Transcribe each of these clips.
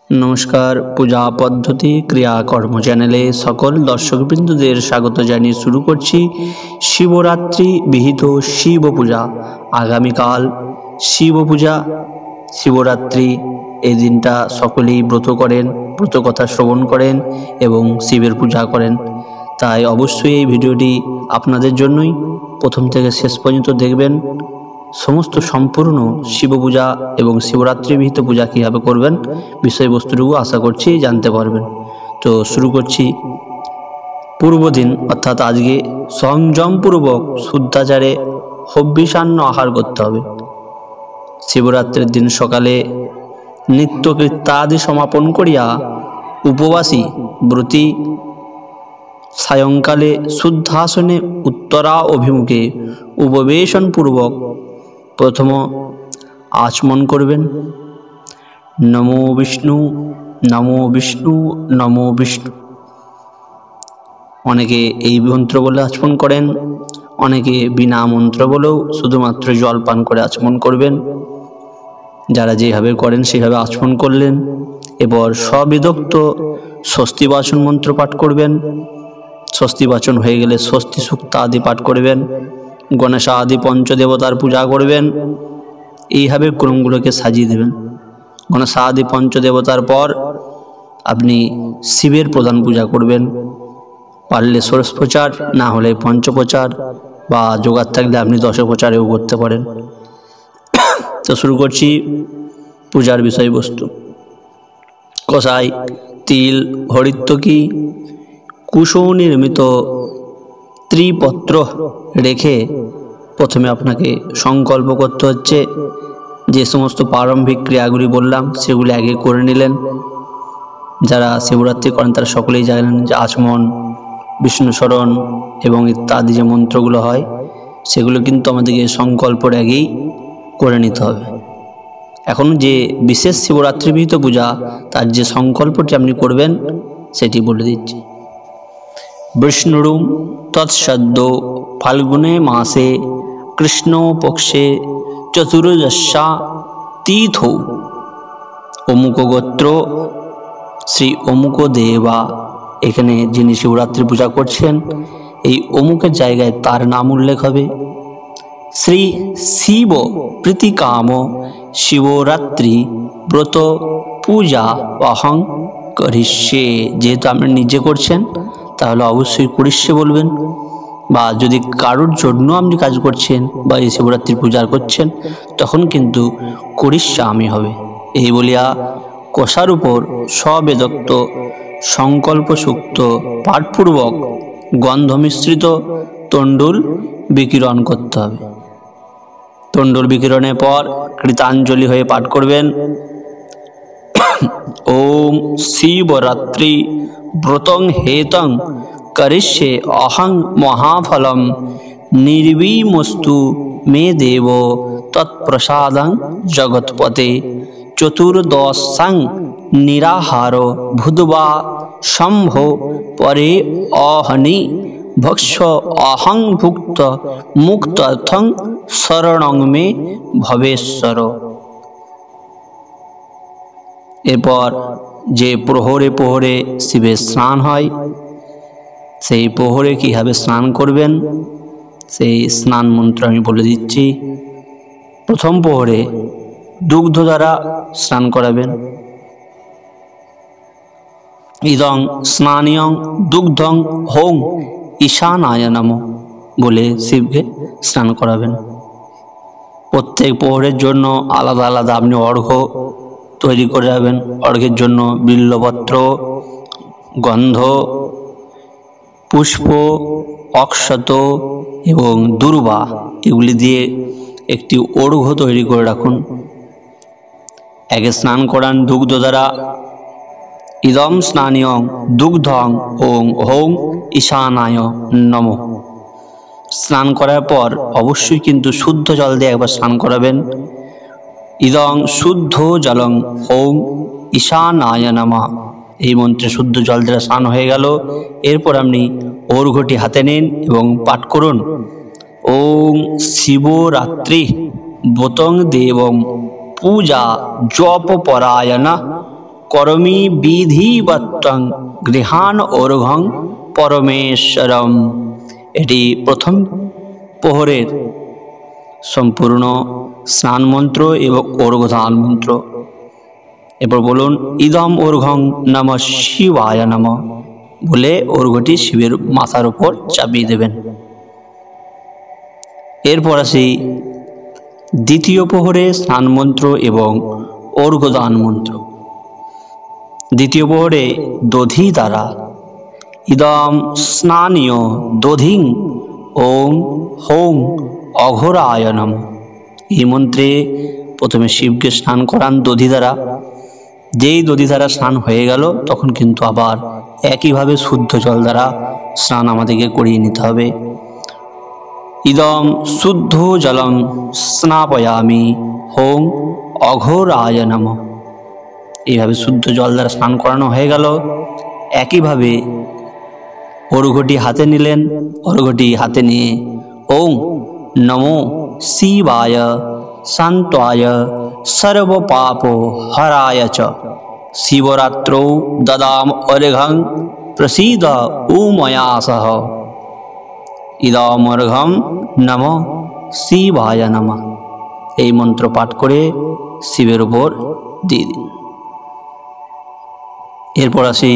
नमस्कार पूजा पद्धति क्रियाकर्म चैनेले सकल दर्शकबृंदुदेर स्वागत जानिए शुरू करछि शिवरात्रि विहित शिव पूजा। आगामीकाल शिव पूजा शिवरात्रि এই দিনটা সকলেই ব্রত করেন, ব্রত কথা শ্রবণ করেন এবং শিবের পূজা করেন। তাই অবশ্যই এই ভিডিওটি আপনাদের জন্যই, প্রথম থেকে শেষ পর্যন্ত দেখবেন। সমস্ত সম্পূর্ণ শিব পূজা এবং শিবরাত্রি বিহিত পূজা কীভাবে করবেন বিষয়বস্তুটুকু আশা করছি জানতে পারবেন। তো শুরু করছি। পূর্বদিন অর্থাৎ আজকে সংযমপূর্বক শুদ্ধাচারে হব্যিষান্ন আহার করতে হবে। শিবরাত্রির দিন সকালে নিত্যকৃত্যাদি সমাপন করিয়া উপবাসী ব্রতী সায়ংকালে শুদ্ধাসনে উত্তরা অভিমুখে উপবেশনপূর্বক প্রথম আচমন করবেন। নমো বিষ্ণু নমো বিষ্ণু নমো বিষ্ণু। অনেকে এই মন্ত্র বলে আচমন করেন, অনেকে বিনা মন্ত্র বলেও শুধুমাত্র জল পান করে আচমন করবেন। যারা যেভাবে করেন সেভাবে আচমন করলেন। এবার স্ববিদোক্ত স্বস্তি বাচন মন্ত্র পাঠ করবেন। স্বস্তি বাচন হয়ে গেলে স্বস্তি সূক্ত আদি পাঠ করবেন। গণেশ আদি পঞ্চদেবতার পূজা করবেন। এইভাবে ক্রমগুলোকে সাজিয়ে দেবেন। গণেশ আদি পঞ্চদেবতার পর আপনি শিবের প্রধান পূজা করবেন। পারলে ষোড়শোপচার, না হলে পঞ্চোপচার, বা জোগাড় থাকলে আপনি দশোপচারেও করতে পারেন। তো শুরু করছি পূজার বিষয়বস্তু। কষাই, তিল, হরিত্বকি, কুশো নির্মিত ত্রিপত্র রেখে প্রথমে আপনাকে সংকল্প করতে হচ্ছে। যে সমস্ত প্রারম্ভিক ক্রিয়াগুলি বললাম সেগুলি আগে করে নিলেন। যারা শিবরাত্রি করেন তারা সকলেই জানেন যে আচমন, বিষ্ণু স্মরণ এবং ইত্যাদি যে মন্ত্রগুলো হয় সেগুলো কিন্তু আমাদেরকে সংকল্পের আগেই করে নিতে হবে। এখন যে বিশেষ শিবরাত্রি বিহিত পূজা তার যে সংকল্পটি আপনি করবেন সেটি বলে দিচ্ছি। বিষ্ণুরুম তৎসদ্য ফাল্গুনে মাসে কৃষ্ণ পক্ষে চতুর্দশা তিথৌ অমুক গোত্র শ্রী অমুক দেবা। এখানে যিনি শিবরাত্রি পূজা করছেন এই অমুকের জায়গায় তার নাম উল্লেখ হবে। শ্রী শিব প্রীতিকাম শিবরাত্রি ব্রত পূজা অহং করিষ্যে। যেহেতু আপনি নিজে করছেন তাহলে অবশ্যই করিষ্যে বলবেন, বা যদি কারোর জন্য আপনি কাজ করছেন বা এই শিবরাত্রি পূজা করছেন তখন কিন্তু করিষ্যামি হবে। এই বলিয়া কষার উপর স্ববেদোক্ত সংকল্প সূক্ত পাঠপূর্বক গন্ধ মিশ্রিত তণ্ডুল বিকিরণ করতে হবে। তণ্ডুল বিকিরণের পর কৃতাঞ্জলি হয়ে পাঠ করবেন। ওম শিবরাত্রি ব্রতং হেতং করিষ্যে অহং মহাফলম নির্বিমস্তু মে দেব তৎপ্রসাদং জগৎপতে চতুর্দশাং নিরাহার ভূদ্বা শম্ভো পরে অহনি ভক্ষ অহং ভুক্ত মুক্তার্থং শরণং মে ভবেশ্বর। এরপর যে প্রহরে প্রহরে শিবের স্নান হয় সেই প্রহরে কীভাবে স্নান করবেন সেই স্নান মন্ত্র আমি বলে দিচ্ছি। প্রথম প্রহরে দুগ্ধ দ্বারা স্নান করাবেন। ইদং স্নানিয়ং দুগ্ধং হোং ঈশানায় নমঃ বলে শিবকে স্নান করাবেন। প্রত্যেক প্রহরের জন্য আলাদা আলাদা আপনি অর্ঘ্য তৈরি করে যাবেন। অর্ঘ্যের জন্য বিল্বপত্র, গন্ধ, পুষ্প, অক্ষত এবং দুর্বা এগুলি দিয়ে একটি অর্ঘ্য তৈরি করে রাখুন। একে স্নান করান দুগ্ধ দ্বারা। ইদম স্নানিয়ং দুগ্ধং ওং হোং ঈশানায় নমঃ। স্নান করার পর অবশ্যই কিন্তু শুদ্ধ জল দিয়ে একবার স্নান করাবেন। ইদং শুদ্ধ জলং হোং ঈশানায় নমঃ। এই মন্ত্রে শুদ্ধ জল দ্বারা স্নান হয়ে গেল। এরপর আপনি অর্ঘ্যটি হাতে নিন এবং পাঠ করুন। ওং শিবরাত্রি ব্রতং দেবং পূজা জপ পরায়ণ করমি বিধিবত্তং গৃহান অর্ঘং পরমেশ্বরম। এটি প্রথম প্রহরের সম্পূর্ণ স্নান মন্ত্র এবং অর্ঘ্যদান মন্ত্র। এরপর বলুন ইদম অর্ঘং নমঃ শিবায় নমঃ বলে অর্ঘ্যটি শিবের মাথার উপর চাপিয়ে দেবেন। এরপর আসি দ্বিতীয় প্রহরে স্নান মন্ত্র এবং অর্ঘ্যদান মন্ত্র। দ্বিতীয় প্রহরে দধি দ্বারা ইদম স্নানীয় দধিং ওং হোং অঘোরায় নমঃ। এই মন্ত্রে প্রথমে শিবকে স্নান করান দধি দ্বারা। যেই দধি দ্বারা স্নান হয়ে গেল তখন কিন্তু আবার একইভাবে শুদ্ধ জল দ্বারা স্নান আমাদেরকে করিয়ে নিতে হবে। ইদম শুদ্ধ জলং স্নাপয়ামি হোং অঘোরায় নমঃ। এইভাবে শুদ্ধ জল দ্বারা স্নান করানো হয়ে গেল। একইভাবে অর্ঘ্যটি হাতে নিলেন। অর্ঘ্যটি হাতে নিয়ে ওং নমো শিবায় শান্তায় সর্বপাপ হরায় চ শিবরাত্রৌ দদাম অর্ঘ্যং প্রসীদ উময়া সহ। ইদম অর্ঘ্যং নমঃ শিবায় নমঃ। এই মন্ত্র পাঠ করে শিবের উপর দিয়ে দিন। এরপর আসি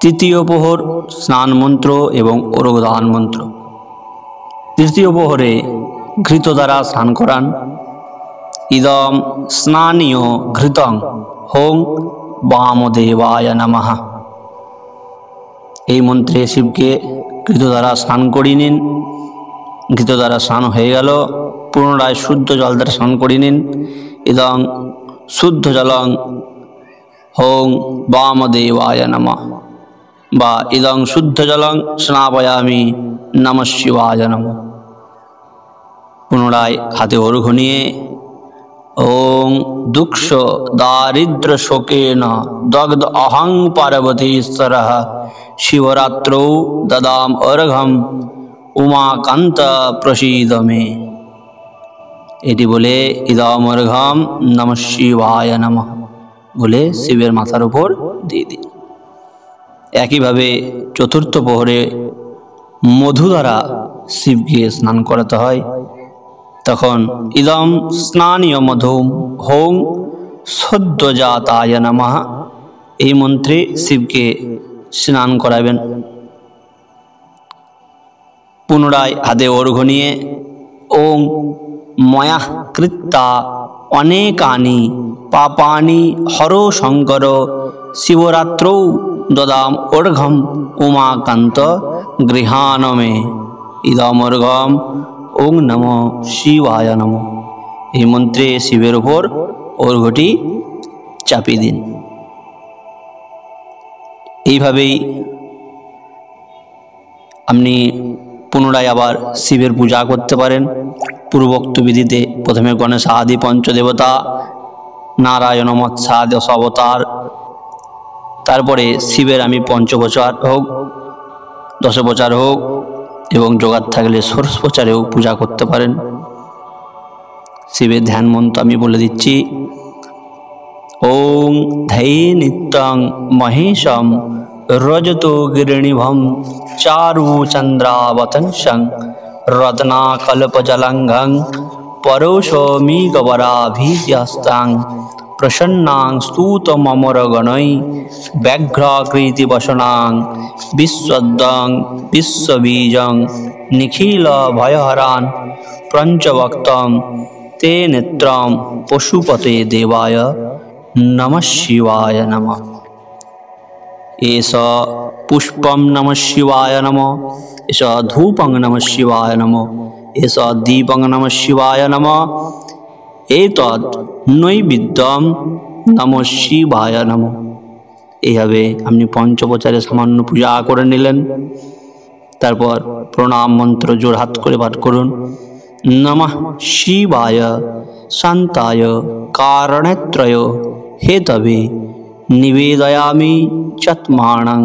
তৃতীয় প্রহর স্নান মন্ত্র এবং অর্ঘ্যদান মন্ত্র। তৃতীয় প্রহরে ঘৃত দ্বারা স্নান করান। ইদম স্নানীয় ঘৃতং হোং বামদেবায় নমঃ। এই মন্ত্রে শিবকে ঘৃত দ্বারা স্নান করিয়ে নিন। ঘৃত দ্বারা স্নান হয়ে গেল। পুনরায় শুদ্ধ জল দ্বারা স্নান করিয়ে নিন। ইদং শুদ্ধ জলং হোং বামদেবায় নমঃ বা ইদং শুদ্ধ জলং স্নাপয়ামি নমঃ শিবায় নমঃ। পুনরায় হাতে অর্ঘ্য নিয়ে ওং দুঃখ দারিদ্র শোকেন দগ্ধ অহং পার্বতীশ্বরঃ শিবরাত্রৌ দদাম অর্ঘ্যং উমাকান্ত প্রসীদ মে। এটি বলে ইদম অর্ঘ্যং নমঃ শিবায় নমঃ বলে শিবের মাথার উপর দিয়ে দিন। একইভাবে চতুর্থ প্রহরে মধু দ্বারা শিবকে স্নান করাতে হয়। তখন ইদম স্নানীয় মধু হোং সদ্যজাতায় নমঃ। এই মন্ত্রে শিবকে স্নান করাবেন। পুনরায় হাতে অর্ঘ্য নিয়ে ওং ময়া কৃত্তা অনেকানি পাপানি হর শঙ্কর শিবরাত্রৌ দদাম অর্ঘ্যং উমাকান্ত গৃহান মে। ইদম অর্ঘ্যং ওং নমঃ শিবায় নমঃ। এই মন্ত্রে শিবের উপর অর্ঘ্যটি চাপিয়ে দিন। এইভাবেই আপনি পুনরায় আবার শিবের পূজা করতে পারেন। পূর্বোক্ত বিধিতে প্রথমে গণেশ আদি পঞ্চদেবতা, নারায়ণ মৎস্যাদি দশ অবতার, তারপরে শিবের আমি পঞ্চপ্রচার হোক, দশপ্রচার হোক এবং জোগাড় থাকলে ষোড়শপ্রচারেও পূজা করতে পারেন। শিবের ধ্যান মন্ত্র আমি বলে দিচ্ছি। ওং ধৈ নিত্যং মহেশম রজতো গিরিণীভম চারু চন্দ্রাবতংসং রত্নাকল্পজলঙ্ঘং পরোশমি গবরাভিদ্যস্তাং প্রসন্নাং স্তূতমমরগণৈ ব্যাঘ্রাকৃতি বসনাং বিশ্বদ্যং বিশ্ববীজং নিখিল ভয়হরান পঞ্চভক্তম ते नेत्रं पशुपते देवाय नमः शिवाय नमः। एष पुष्पं नमः शिवाय नमः, एष धूपं नमः शिवाय नमः, एष दीपं नमः शिवाय नमः, एतद् नैवेद्यं नमः शिवाय नमः। এইভাবে আপনি পঞ্চপ্রচারে সামান্য পূজা করে নিলেন। তারপর প্রণাম মন্ত্র জোড়হাত করে পাঠ করুন। नमः शिवाय शान्ताय कारणत्रय हेतवे निवेदयामि चत्माणं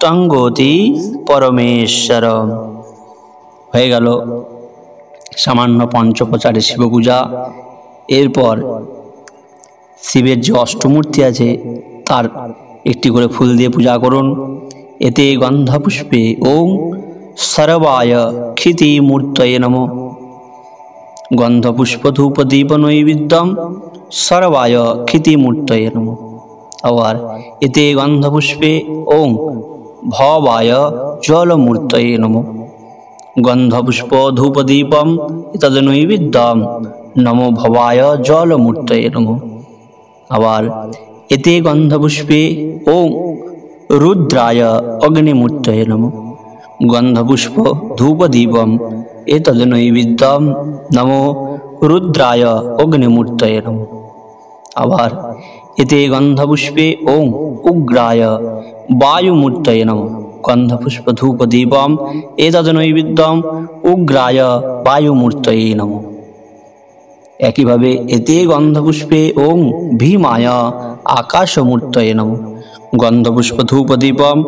तंगोति परमेश्वर। হয়ে গেল সামান্য পঞ্চপ্রচারে শিব পূজা। এরপর শিবের যে অষ্টমূর্তি আছে তার একটি করে ফুল দিয়ে পূজা করুন। এতে গন্ধপুষ্পে ওং সর্বায় ক্ষিতি মূর্তয়ে নমঃ। গন্ধপুষ্প ধূপ দীপ নৈবেদ্যম সর্বায় ক্ষিতি মূর্তয়ে নমঃ। আবার এতে গন্ধপুষ্পে ওং ভবায় জলমূর্তয়ে নমঃ। গন্ধপুষ্প ধূপ দীপম এতদ নৈবেদ্যম নমো ভবায় জলমূর্তয়ে নমঃ। আবার এতে গন্ধপুষ্পে ওং রুদ্রায় অগ্নিমূর্তয়ে নমঃ। গন্ধপুষ্প ধূপ দীপম এতদ নৈবেদ্যম নমো রুদ্রায় অগ্নিমূর্তয়ে নমঃ। আবার এতে গন্ধপুষ্পে ওং উগ্রায় বায়ুমূর্তয়ে নমঃ। গন্ধপুষ্প ধূপ দীপম এতদ নৈবেদ্যম উগ্রায় বায়ুমূর্তয়ে নমঃ। একইভাবে এতে গন্ধপুষ্পে ওং ভীমায় আকাশমূর্তয়ে নমঃ। গন্ধপুষ্প ধূপ দীপম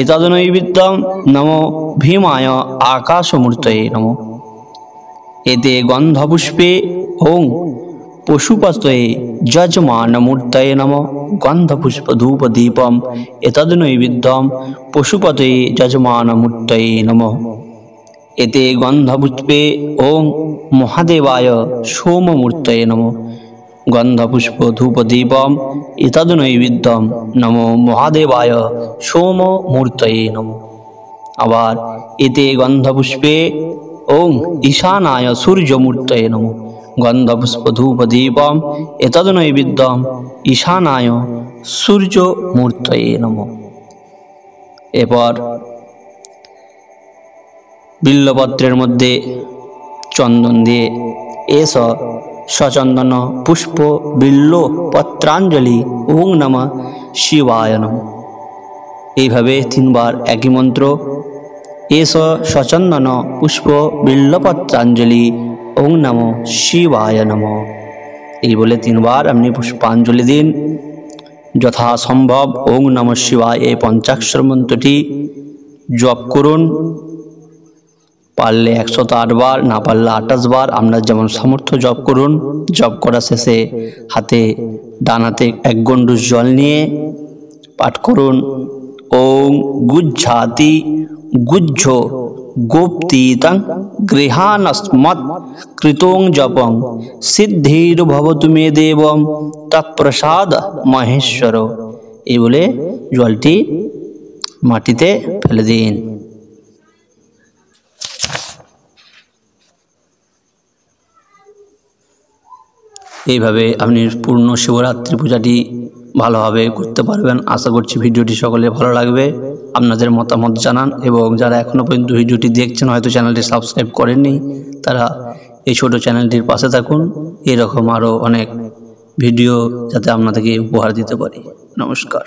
এতদ নৈবেদ্যম নমো ভীমায় আকাশমূর্তয়ে নমঃ। এতে গন্ধপুষ্পে ওং পশুপতয়ে যজমানমূর্তয়ে নমঃ। গন্ধপুষ্প ধূপ দীপম এতদ নৈবেদ্যম পশুপতয়ে যজমানমূর্তয়ে নমঃ। এতে গন্ধপুষ্পে ওং মহাদেবায় সোমমূর্তয়ে নমঃ। গন্ধপুষ্প ধূপ দীপম এতদ নৈবেদ্যম নমো মহাদেবায় সোমমূর্তয়ে নমঃ। আবার এতে গন্ধপুষ্পে ওং ঈশানায় সূর্যমূর্তয়ে নমঃ। গন্ধপুষ্প ধূপ দীপম এতদ নৈবেদ্যম ঈশানায় সূর্যমূর্তয়ে নমঃ। এরপর বিল্লপত্রের মধ্যে চন্দন দিয়ে এস সচন্দন পুষ্প বিল্ল পত্রাঞ্জলি ওং নমঃ শিবায় নমঃ। এইভাবে 3 বার একই মন্ত্র এস সচন্দন পুষ্প বিল্লপত্রাঞ্জলি ওং নমঃ শিবায় নমঃ এই বলে 3 বার আপনি পুষ্পাঞ্জলি দিন। যথাসম্ভব ওং নমঃ শিবায় এই পঞ্চাক্ষর মন্ত্রটি জপ করুন। পারলে 108 বার, না পারলে 28 বার, আপনার যেমন সামর্থ্য জপ করুন। জপ করা শেষে ডান হাতে 1 গণ্ডূষ জল নিয়ে পাঠ করুন ওং গুজ্জাতি গুজ্জ গোপ্তিতং গৃহানস্মৎ কৃতং জপং সিদ্ধির্ভবতু মে দেবম তৎপ্রসাদ মহেশ্বর। এই বলে জলটি মাটিতে ফেলে দিন। এইভাবে আপনি পূর্ণ শিবরাত্রি পূজাটি ভালোভাবে করতে পারবেন। আশা করছি ভিডিওটি সকলে ভালো লাগবে। আপনাদের মতামত জানান এবং যারা এখনও পর্যন্ত ভিডিওটি দেখছেন হয়তো চ্যানেলটি সাবস্ক্রাইব করেননি তারা এই ছোট চ্যানেলটির পাশে থাকুন। এরকম আরও অনেক ভিডিও যাতে আপনাদেরকে উপহার দিতে পারি। নমস্কার।